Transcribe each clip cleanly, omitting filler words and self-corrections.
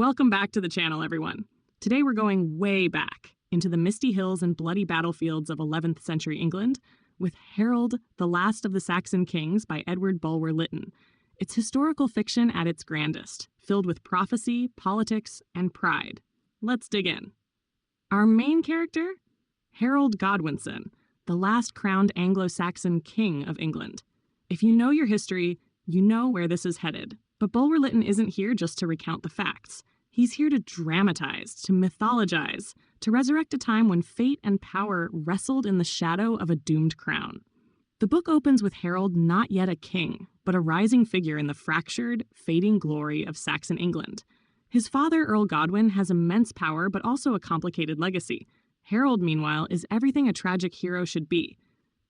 Welcome back to the channel, everyone. Today we're going way back into the misty hills and bloody battlefields of 11th century England with Harold, the Last of the Saxon Kings by Edward Bulwer-Lytton. It's historical fiction at its grandest, filled with prophecy, politics, and pride. Let's dig in. Our main character? Harold Godwinson, the last crowned Anglo-Saxon king of England. If you know your history, you know where this is headed. But Bulwer-Lytton isn't here just to recount the facts. He's here to dramatize, to mythologize, to resurrect a time when fate and power wrestled in the shadow of a doomed crown. The book opens with Harold not yet a king, but a rising figure in the fractured, fading glory of Saxon England. His father, Earl Godwin, has immense power but also a complicated legacy. Harold, meanwhile, is everything a tragic hero should be: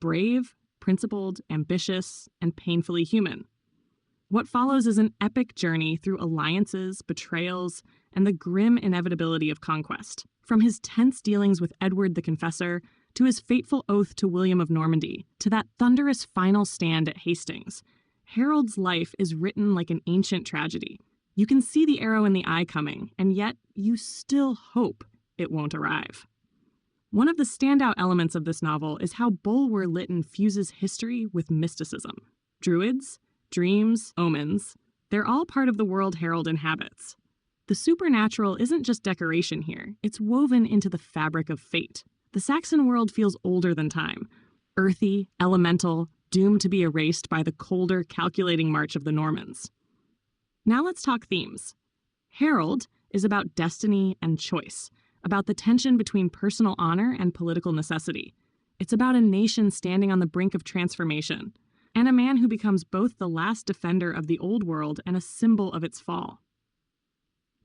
brave, principled, ambitious, and painfully human. What follows is an epic journey through alliances, betrayals, and the grim inevitability of conquest. From his tense dealings with Edward the Confessor, to his fateful oath to William of Normandy, to that thunderous final stand at Hastings, Harold's life is written like an ancient tragedy. You can see the arrow in the eye coming, and yet you still hope it won't arrive. One of the standout elements of this novel is how Bulwer-Lytton fuses history with mysticism. Druids, dreams, omens, they're all part of the world Harold inhabits. The supernatural isn't just decoration here, it's woven into the fabric of fate. The Saxon world feels older than time, earthy, elemental, doomed to be erased by the colder, calculating march of the Normans. Now let's talk themes. Harold is about destiny and choice, about the tension between personal honor and political necessity. It's about a nation standing on the brink of transformation, and a man who becomes both the last defender of the old world and a symbol of its fall.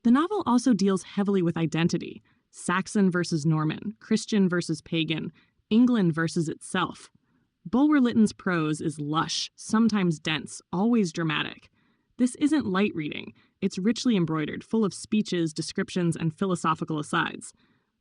The novel also deals heavily with identity: Saxon versus Norman, Christian versus pagan, England versus itself. Bulwer-Lytton's prose is lush, sometimes dense, always dramatic. This isn't light reading. It's richly embroidered, full of speeches, descriptions, and philosophical asides.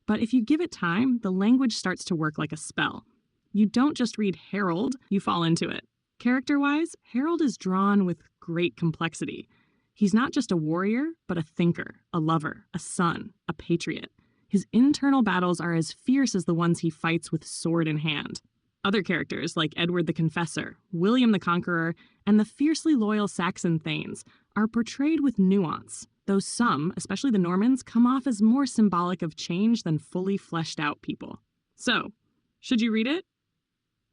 But if you give it time, the language starts to work like a spell. You don't just read Harold, you fall into it. Character-wise, Harold is drawn with great complexity. He's not just a warrior, but a thinker, a lover, a son, a patriot. His internal battles are as fierce as the ones he fights with sword in hand. Other characters, like Edward the Confessor, William the Conqueror, and the fiercely loyal Saxon thanes, are portrayed with nuance, though some, especially the Normans, come off as more symbolic of change than fully fleshed-out people. So, should you read it?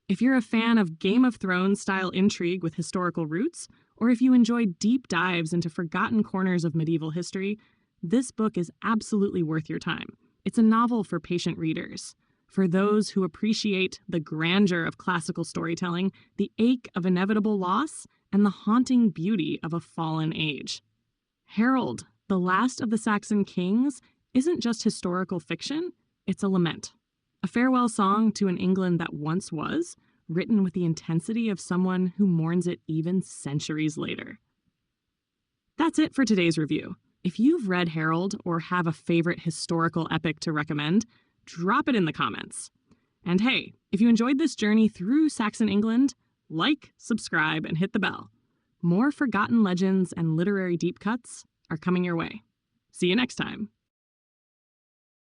If you're a fan of Game of Thrones-style intrigue with historical roots, or if you enjoy deep dives into forgotten corners of medieval history, this book is absolutely worth your time. It's a novel for patient readers, for those who appreciate the grandeur of classical storytelling, the ache of inevitable loss, and the haunting beauty of a fallen age. Harold, the Last of the Saxon Kings, isn't just historical fiction, it's a lament. A farewell song to an England that once was, written with the intensity of someone who mourns it even centuries later. That's it for today's review. If you've read Harold or have a favorite historical epic to recommend, drop it in the comments. And hey, if you enjoyed this journey through Saxon England, like, subscribe, and hit the bell. More forgotten legends and literary deep cuts are coming your way. See you next time.